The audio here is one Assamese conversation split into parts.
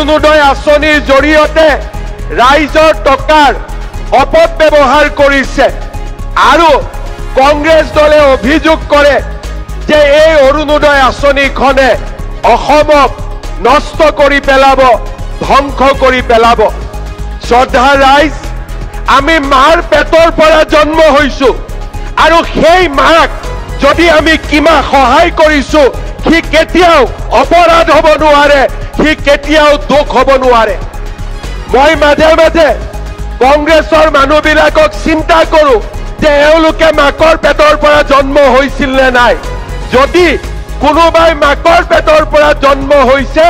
অৰুণোদয় আঁচনিৰ জৰিয়তে ৰাইজৰ টকাৰ অপব্যৱহাৰ কৰিছে আৰু কংগ্ৰেছ দলে অভিযোগ কৰে যে এই অৰুণোদয় আঁচনিখনে অসমক নষ্ট কৰি পেলাব, ধ্বংস কৰি পেলাব। শ্ৰদ্ধা ৰাইজ, আমি মাৰ পেটৰ পৰা জন্ম হৈছো আৰু সেই মাক যদি আমি কিমান সহায় কৰিছো, সি কেতিয়াও অপৰাধ হ'ব নোৱাৰে, সি কেতিয়াও দোষ হ'ব নোৱাৰে। মই মাজে মাজে কংগ্ৰেছৰ মানুহবিলাকক চিন্তা কৰো যে এওঁলোকে মাকৰ পেটৰ পৰা জন্ম হৈছিল নে নাই। যদি কোনোবাই মাকৰ পেটৰ পৰা জন্ম হৈছে,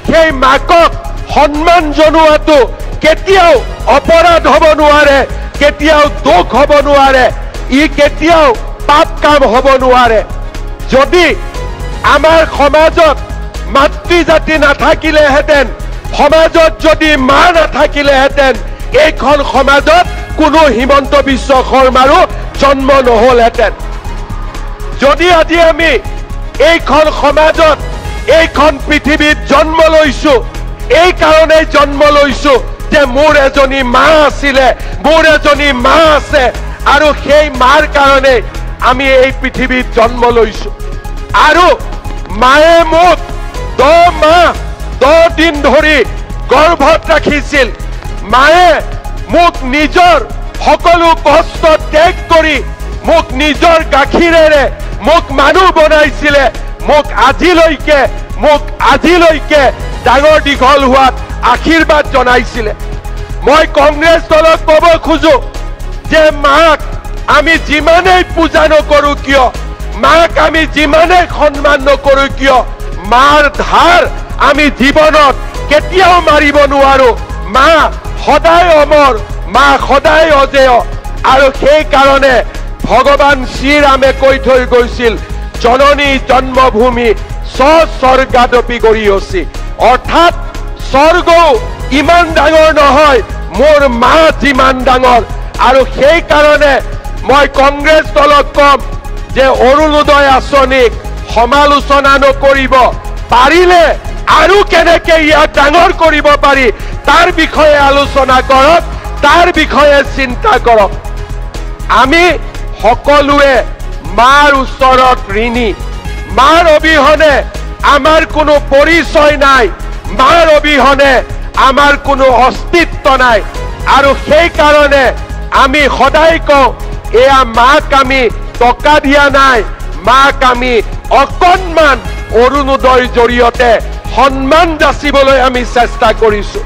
সেই মাকক সন্মান জনোৱাটো কেতিয়াও অপৰাধ হ'ব নোৱাৰে, কেতিয়াও দোষ হ'ব নোৱাৰে, ই কেতিয়াও পাপ কাম হ'ব নোৱাৰে। যদি আমাৰ সমাজত মাতৃ জাতি নাথাকিলেহেঁতেন, সমাজত যদি মা নাথাকিলেহেঁতেন, এইখন সমাজত কোনো হিমন্ত বিশ্ব শৰ্মাৰো জন্ম নহলহেঁতেন। যদি আজি আমি এইখন সমাজত, এইখন পৃথিৱীত জন্ম লৈছো, এই কাৰণেই জন্ম লৈছো যে মোৰ এজনী মা আছিলে, মোৰ এজনী মা আছে আৰু সেই মাৰ কাৰণে আমি এই পৃথিৱীত জন্ম লৈছো। আৰু মায়ে মোক 10 মাহ 10 দিন ধৰি গৰ্ভত ৰাখিছিল। মায়ে মোক নিজৰ সকলো কষ্ট ত্যাগ কৰি মোক নিজৰ গাখীৰেৰে মোক মানুহ বনাইছিলে, মোক আজিলৈকে ডাঙৰ দীঘল হোৱাত আশীৰ্বাদ জনাইছিলে। মই কংগ্ৰেছ দলক ক'ব খোজো যে মাক আমি যিমানেই পূজা নকৰো কিয়, মাক আমি যিমানেই সন্মান নকৰো কিয়, মাৰ ধাৰ আমি জীৱনত কেতিয়াও মাৰিব নোৱাৰো। মা সদায় অমৰ, মা সদায় অজেয়। আৰু সেই কাৰণে ভগৱান শ্ৰীৰামে কৈ থৈ গৈছিল, জননী জন্মভূমি স্বৰ্গাদপি গৰীয়সী। অৰ্থাৎ স্বৰ্গও ইমান ডাঙৰ নহয়, মোৰ মা যিমান ডাঙৰ। আৰু সেই কাৰণে মই কংগ্ৰেছ দলক কম যে অৰুণোদয় আঁচনিক সমালোচনা নকৰিব, পাৰিলে আৰু কেনেকে ইয়াক ডাঙৰ কৰিব পাৰি তাৰ বিষয়ে আলোচনা কৰক, তাৰ বিষয়ে চিন্তা কৰক। আমি সকলোৱে মাৰ ওচৰত ঋণী। মাৰ অবিহনে আমাৰ কোনো পৰিচয় নাই, মাৰ অবিহনে আমাৰ কোনো অস্তিত্ব নাই। আৰু সেই কাৰণে আমি সদায় কওঁ, এয়া মাক আমি টকা দিয়া নাই, মাক আমি অকণমান অৰুণোদয়ৰ জৰিয়তে সন্মান যাচিবলৈ আমি চেষ্টা কৰিছো।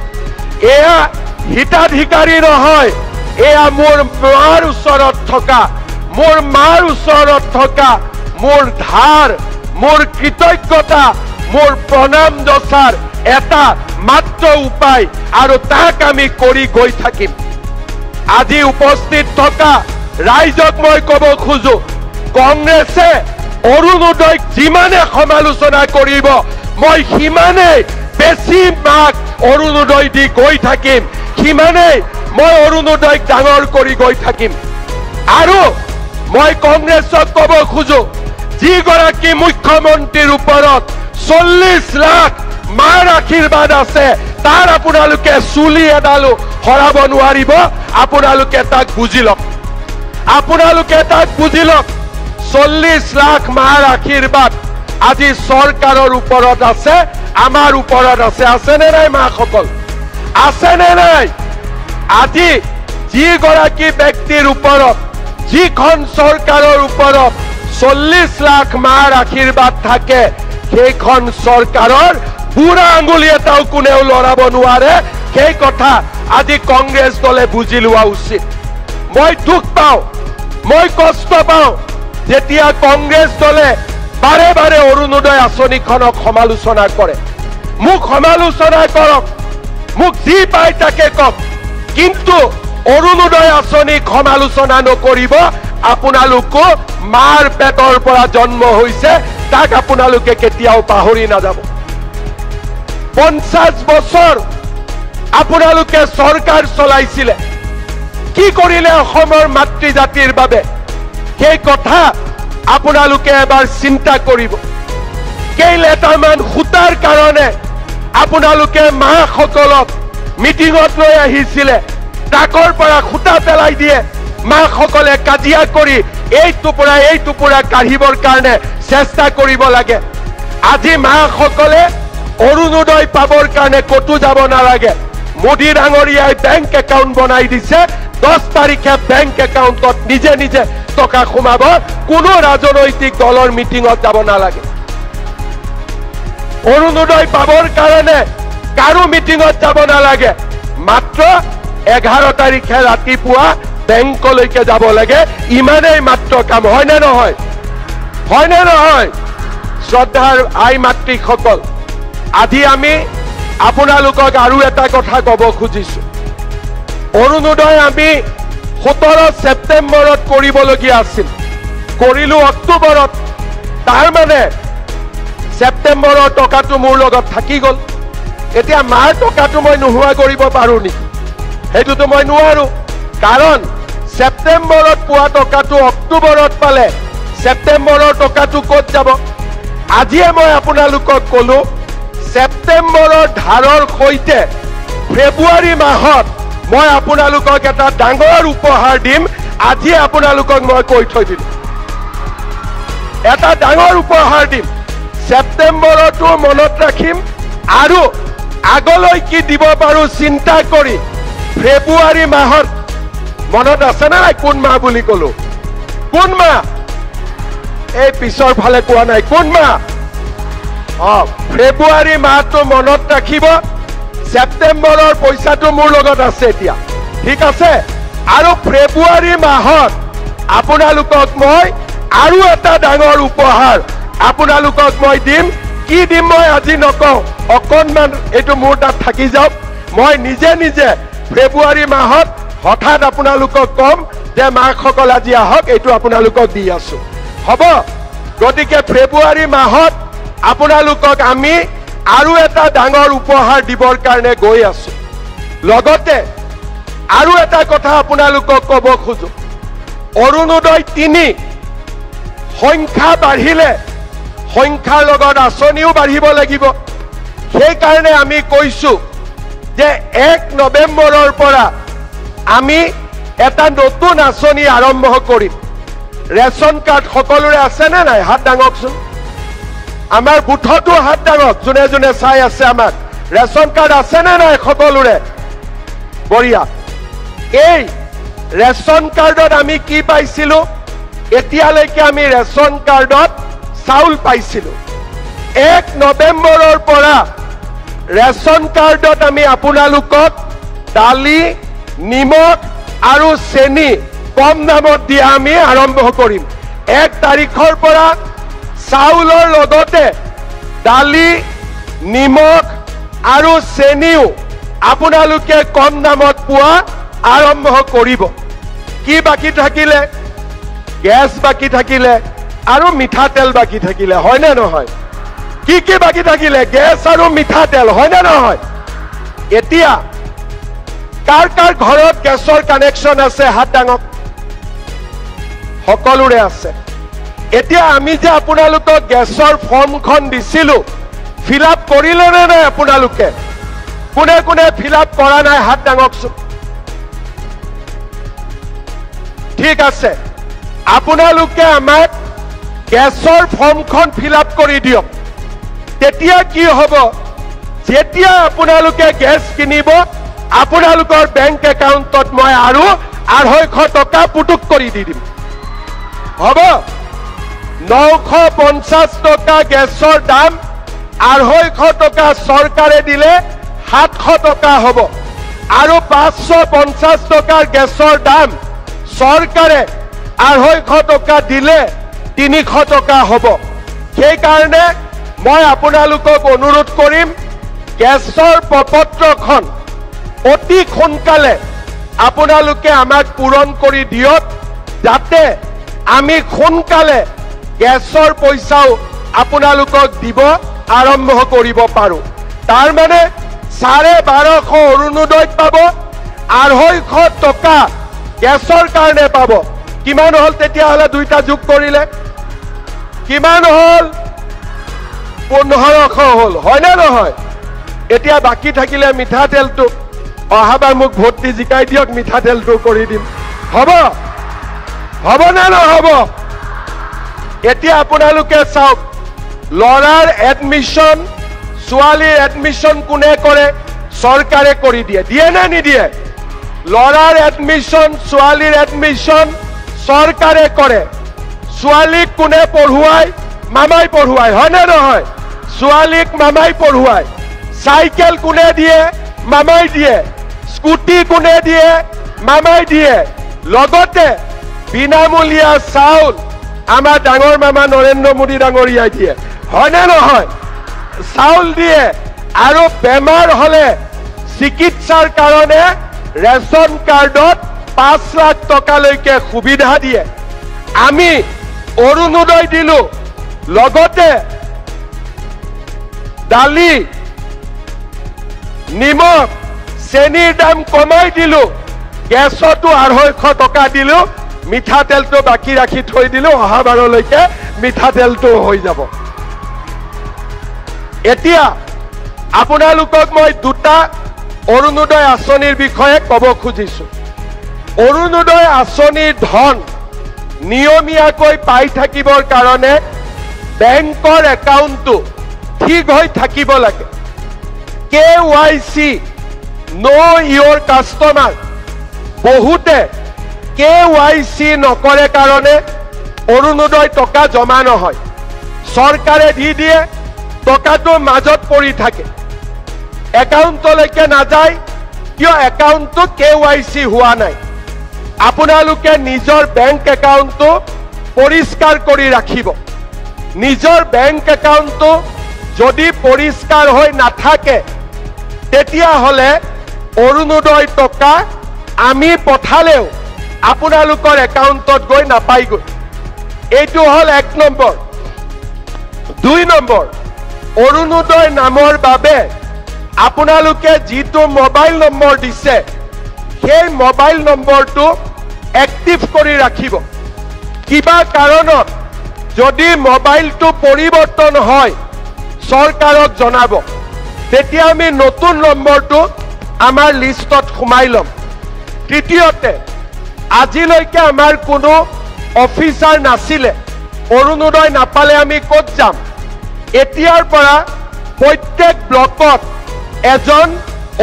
এয়া হিতাধিকাৰী নহয়, এয়া মোৰ মাৰ ওচৰত থকা, মোৰ মাৰ ওচৰত থকা মোৰ ধাৰ, মোৰ কৃতজ্ঞতা, মোৰ প্ৰণাম যচাৰ এটা মাত্ৰ উপায়, আৰু তাক আমি কৰি গৈ থাকিম। আজি উপস্থিত থকা ৰাইজক মই ক'ব খোজো, কংগ্ৰেছে অৰুণোদয়ক যিমানে সমালোচনা কৰিব, মই সিমানেই বেছি মাক অৰুণোদয় দি গৈ থাকিম, সিমানেই মই অৰুণোদয়ক ডাঙৰ কৰি গৈ থাকিম। আৰু মই কংগ্ৰেছক ক'ব খোজো, যিগৰাকী মুখ্যমন্ত্ৰীৰ ওপৰত 40 লাখ মাৰ আশীৰ্বাদ আছে, তাৰ আপোনালোকে চুলি এডালো সৰাব নোৱাৰিব। আপোনালোকে তাক বুজি লওক, আপোনালোকে তাক বুজি লওক। 40 লাখ মাৰ আশীৰ্বাদ আজি চৰকাৰৰ ওপৰত আছে, আমাৰ ওপৰত আছে। আছেনে নাই মাসকল? আছেনে নাই? আজি যিগৰাকী ব্যক্তিৰ ওপৰত, যিখন চৰকাৰৰ ওপৰত 40 লাখ মাৰ আশীৰ্বাদ থাকে, সেইখন চৰকাৰৰ বুঢ়া আঙুলি এটাও কোনেও লৰাব নোৱাৰে। সেই কথা আজি কংগ্ৰেছ দলে বুজি লোৱা উচিত। মই দুখ পাওঁ, মই কষ্ট পাওঁ যেতিয়া কংগ্ৰেছ দলে বাৰে বাৰে অৰুণোদয় আঁচনিখনক সমালোচনা কৰে। মোক সমালোচনা কৰক, মোক যি পায় তাকে কওক, কিন্তু অৰুণোদয় আঁচনিক সমালোচনা নকৰিব। আপোনালোকো মাৰ পেটৰ পৰা জন্ম হৈছে, তাক আপোনালোকে কেতিয়াও পাহৰি নাযাব। 50 বছৰ আপোনালোকে চৰকাৰ চলাইছিলে, কি কৰিলে অসমৰ মাতৃ জাতিৰ বাবে, সেই কথা আপোনালোকে এবাৰ চিন্তা কৰিব। কেইলেটামান সূতাৰ কাৰণে আপোনালোকে মাসকলক মিটিঙত লৈ আহিছিলে ট্ৰাকৰ পৰা খুটা পেলাই দিয়ে মাসকলে কাজিয়া কৰি এই টুকুৰা কাঢ়িবৰ কাৰণে চেষ্টা কৰিব লাগে আজি মাসকলে অৰুণোদয় পাবৰ কাৰণে কতো যাব নালাগে মোদী ডাঙৰীয়াই বেংক একাউণ্ট বনাই দিছে 10 তাৰিখে বেংক একাউণ্টত নিজে নিজে টকা সোমাব কোনো ৰাজনৈতিক দলৰ মিটিঙত যাব নালাগে অৰুণোদয় পাবৰ কাৰণে কাৰো মিটিঙত যাব নালাগে মাত্ৰ 11 তাৰিখে ৰাতিপুৱা বেংকলৈকে যাব লাগে ইমানেই মাত্ৰ কাম হয় নে নহয় শ্ৰদ্ধাৰ আই মাতৃসকল আজি আমি আপোনালোকক আৰু এটা কথা ক'ব খুজিছো অৰুণোদয় আমি 17 ছেপ্টেম্বৰত কৰিবলগীয়া আছিল কৰিলো অক্টোবৰত তাৰ মানে ছেপ্টেম্বৰৰ টকাটো মোৰ লগত থাকি গ'ল এতিয়া মাৰ টকাটো মই নোহোৱা কৰিব পাৰো নেকি হেতুটো মই নোৱাৰো কাৰণ ছেপ্টেম্বৰত পোৱা টকাটো অক্টোবৰত পালে ছেপ্টেম্বৰৰ টকাটো ক'ত যাব আজিয়ে মই আপোনালোকক ক'লো ছেপ্টেম্বৰৰ ধাৰৰ সৈতে ফেব্ৰুৱাৰী মাহত মই আপোনালোকক এটা ডাঙৰ উপহাৰ দিম আজি আপোনালোকক মই কৈ থৈ দিম এটা ডাঙৰ উপহাৰ দিম ছেপ্টেম্বৰতো মনত ৰাখিম আৰু আগলৈ কি দিব পাৰো চিন্তা কৰি ফেব্ৰুৱাৰী মাহত মনত আছে না কোন মাহ বুলি ক'লো কোন মাহ এই পিছৰ ফালে কোৱা নাই কোন মাহ ফেব্ৰুৱাৰী মাহটো মনত ৰাখিব ছেপ্টেম্বৰৰ পইচাটো মোৰ লগত আছে এতিয়া ঠিক আছে আৰু ফেব্ৰুৱাৰী মাহত আপোনালোকক মই আৰু এটা ডাঙৰ উপহাৰ আপোনালোকক মই দিম কি দিম মই আজি নকওঁ অকণমান এইটো মোৰ তাত থাকি যাওক মই নিজে নিজে ফেব্ৰুৱাৰী মাহত হঠাৎ আপোনালোকক কম যে মাসকল আজি আহক এইটো আপোনালোকক দি আছো হ'ব গতিকে ফেব্ৰুৱাৰী মাহত আপোনালোকক আমি আৰু এটা ডাঙৰ উপহাৰ দিবৰ কাৰণে গৈ আছো লগতে আৰু এটা কথা আপোনালোকক ক'ব খোজো অৰুণোদয় 3 সংখ্যা বাঢ়িলে সংখ্যাৰ লগত আঁচনিও বাঢ়িব লাগিব সেই কাৰণে আমি কৈছো যে 1 নৱেম্বৰৰ পৰা আমি এটা নতুন আঁচনি আৰম্ভ কৰিম ৰেচন কাৰ্ড সকলোৰে আছে নে নাই হাত দাঙকচোন আমাৰ বুথতো হাত দাঙক যোনে যোনে চাই আছে আমাক ৰেচন কাৰ্ড আছে নে নাই সকলোৰে বঢ়িয়া এই ৰেচন কাৰ্ডত আমি কি পাইছিলো এতিয়ালৈকে আমি ৰেচন কাৰ্ডত চাউল পাইছিলো 1 নৱেম্বৰৰ পৰা ৰেচন কাৰ্ডত আমি আপোনালোকক দালি নিমখ আৰু চেনি কম দামত দিয়া আমি আৰম্ভ কৰিম 1 তাৰিখৰ পৰা চাউলৰ লগতে দালি নিমখ আৰু চেনিও আপোনালোকে কম দামত পোৱা আৰম্ভ কৰিব কি বাকি থাকিলে গ্যাস বাকি থাকিলে আৰু মিঠাতেল বাকি থাকিলে হয় নে নহয় কি বাকি থাকিলে গ্যাস আৰু মিঠাতেল হয় নে নহয় এতিয়া কাৰ কাৰ ঘৰত গ্যাসৰ কানেকশন আছে হাত দাঙক সকলোৰে আছে এতিয়া আমি যে আপোনালোকক গ্যাসৰ ফৰ্মখন দিছিলো ফিল আপ কৰিলে নে নাই আপোনালোকে কোনে কোনে ফিল আপ কৰা নাই হাত দাঙকচোন ঠিক আছে আপোনালোকে আমাক গ্যাসৰ ফৰ্মখন ফিল আপ কৰি দিয়ক তেতিয়া কি হ'ব যেতিয়া আপোনালোকে গ্যাস কিনিব আপোনালোকৰ বেংক একাউণ্টত মই আৰু 250 টকা পুটুক কৰি দি দিম হ'ব 950 টকা গ্যাসৰ দাম 250 টকা চৰকাৰে দিলে 700 টকা হ'ব আৰু 550 টকাৰ গ্যাসৰ দাম চৰকাৰে 250 টকা দিলে 300 টকা হ'ব সেই কাৰণে মই আপোনালোকক অনুৰোধ কৰিম গ্যাসৰ প্ৰপত্ৰখন অতি সোনকালে আপোনালোকে আমাক পূৰণ কৰি দিয়ক যাতে আমি সোনকালে গ্যাসৰ পইচাও আপোনালোকক দিব আৰম্ভ কৰিব পাৰো তাৰ মানে 1250 অৰুণোদয় পাব 250 টকা গ্যাসৰ কাৰণে পাব কিমান হল তেতিয়া হলে দুইটা যোগ কৰিলে কিমান হল 1500 হল হয় না নহয় এতিয়া বাকি থাকিলে মিঠাতেলটো অহাবাৰ মোক ভোট দি জিকাই দিয়ক মিঠাতেলটো কৰি দিম হ'ব হ'ব না নহ'ব এতিয়া আপোনালোকে চাওক লৰাৰ এডমিশন ছোৱালীৰ এডমিশন কোনে কৰে চৰকাৰে কৰি দিয়ে দিয়ে না নিদিয়ে লৰাৰ এডমিশন ছোৱালীৰ এডমিশন চৰকাৰে কৰে ছোৱালীক কোনে পঢ়ুৱাই মামাই পঢ়ুৱাই হয় না নহয় ছোৱালীক মামাই পঢ়ুৱাই সাইকেল কোনে দিয়ে মামাই দিয়ে স্কুটি কোনে দিয়ে মামাই দিয়ে লগতে বিনামূলীয়া চাউল আমাৰ ডাঙৰ মামা নৰেন্দ্ৰ মোদী ডাঙৰীয়াই দিয়ে হয় না নহয় চাউল দিয়ে আৰু বেমাৰ হলে চিকিৎসাৰ কাৰণে ৰেশন কাৰ্ডত 5 লাখ টকালৈকে সুবিধা দিয়ে আমি অৰুণোদয় দিলো লগতে দালি নিমখ চেনিৰ দাম কমাই দিলো গেছতো 250 টকা দিলো মিঠাতেলটো বাকি ৰাখি থৈ দিলো অহাবাৰলৈকে মিঠাতেলটো হৈ যাব এতিয়া আপোনালোকক মই দুটা অৰুণোদয় আঁচনিৰ বিষয়ে ক'ব খুজিছো অৰুণোদয় আঁচনিৰ ধন নিয়মীয়াকৈ পাই থাকিবৰ কাৰণে বেংকৰ একাউণ্টটো ঠিক হৈ থাকিব লাগে KYC know your customer বহুতে KYC নকৰে কাৰণে অৰুণোদয় টকা জমা নহয় চৰকাৰে দি দিয়ে টকাটো মাজত পৰি থাকে একাউণ্টলৈকে নাযায় কিয় একাউণ্টটো KYC হোৱা নাই আপোনালোকে নিজৰ বেংক একাউণ্টটো পৰিষ্কাৰ কৰি ৰাখিব নিজৰ বেংক একাউণ্টটো যদি পৰিষ্কাৰ হৈ নাথাকে তেতিয়া হলে অৰুণোদয় টকা আমি পঠালেও আপোনালোকৰ একাউণ্টত গৈ নাপাইগৈ এইটো হল 1 নম্বৰ 2 নম্বৰ অৰুণোদয় নামৰ বাবে আপোনালোকে যিটো মোবাইল নম্বৰ দিছে সেই মোবাইল নম্বৰটো এক্টিভ কৰি ৰাখিব কিবা কাৰণত যদি মোবাইলটো পৰিৱৰ্তন হয় চৰকাৰক জনাব তেতিয়া আমি নতুন নম্বৰটো আমাৰ লিষ্টত সোমাই লম তৃতীয়তে আজিলৈকে আমাৰ কোনো অফিচাৰ নাছিলে অৰুণোদয় নাপালে আমি ক'ত যাম এতিয়াৰ পৰা প্ৰত্যেক ব্লকত এজন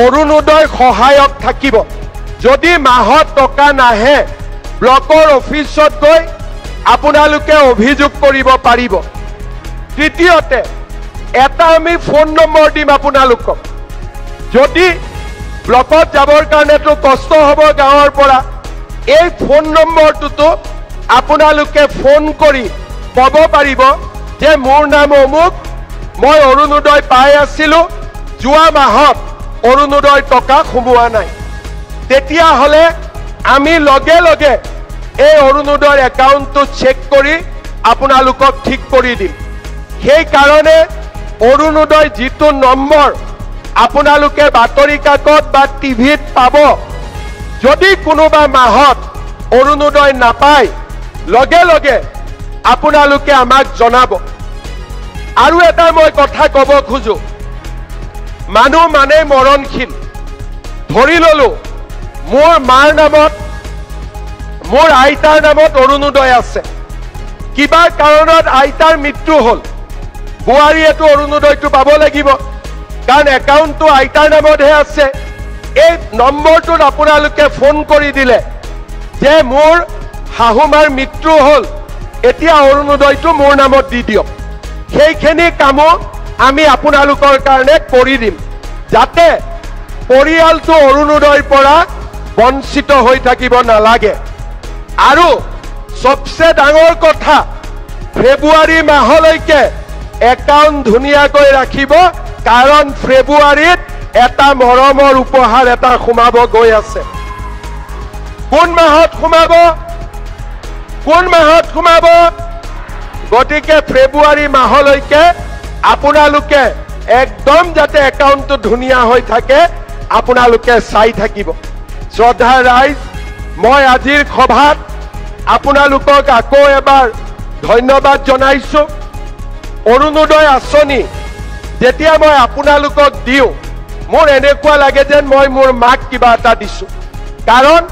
অৰুণোদয় সহায়ক থাকিব যদি মাহত টকা নাহে ব্লকৰ অফিচত গৈ আপোনালোকে অভিযোগ কৰিব পাৰিব তৃতীয়তে এটা আমি ফোন নম্বৰ দিম আপোনালোকক যদি ব্লকত যাবৰ কাৰণেতো কষ্ট হ'ব গাঁৱৰ পৰা এই ফোন নম্বৰটোতো আপোনালোকে ফোন কৰি ক'ব পাৰিব যে মোৰ নাম অমুক মই অৰুণোদয় পাই আছিলো যোৱা মাহত অৰুণোদয় টকা সোমোৱা নাই তেতিয়া হলে আমি লগে লগে এই অৰুণোদয় একাউণ্টটো চেক কৰি আপোনালোকক ঠিক কৰি দিম সেই কাৰণে অৰুণোদয় যিটো নম্বৰ আপোনালোকে বাতৰি কাকত বা টিভিত পাব যদি কোনোবা মাহত অৰুণোদয় নাপায় লগে লগে আপোনালোকে আমাক জনাব আৰু এটা মই কথা ক'ব খুজো মানুহ মানে মৰণশীল ধৰি ললো মোৰ মাৰ নামত মোৰ আইতাৰ নামত অৰুণোদয় আছে কিবা কাৰণত আইতাৰ মৃত্যু হল বুৱাৰীয়েতো অৰুণোদয়টো পাব লাগিব কাৰণ একাউণ্টটো আইতাৰ নামতহে আছে এই নম্বৰটোত আপোনালোকে ফোন কৰি দিলে যে মোৰ শাহুমাৰ মৃত্যু হল এতিয়া অৰুণোদয়টো মোৰ নামত দি দিয়ক সেইখিনি কামো আমি আপোনালোকৰ কাৰণে কৰি দিম যাতে পৰিয়ালটো অৰুণোদয়ৰ পৰা বঞ্চিত হৈ থাকিব নালাগে আৰু সবচে ডাঙৰ কথা ফেব্ৰুৱাৰী মাহলৈকে একাউণ্ট ধুনীয়াকৈ ৰাখিব কাৰণ ফেব্ৰুৱাৰীত এটা মৰমৰ উপহাৰ এটা সোমাব গৈ আছে কোন মাহত সোমাব গতিকে ফেব্ৰুৱাৰী মাহলৈকে আপোনালোকে একদম যাতে একাউণ্টটো ধুনীয়া হৈ থাকে আপোনালোকে চাই থাকিব শ্ৰদ্ধা ৰাইজ মই আজিৰ সভাত আপোনালোকক আকৌ এবাৰ ধন্যবাদ জনাইছো অৰুণোদয় আঁচনি যেতিয়া মই আপোনালোকক দিওঁ মোৰ এনেকুৱা লাগে যেন মই মোৰ মাক কিবা এটা দিছো কাৰণ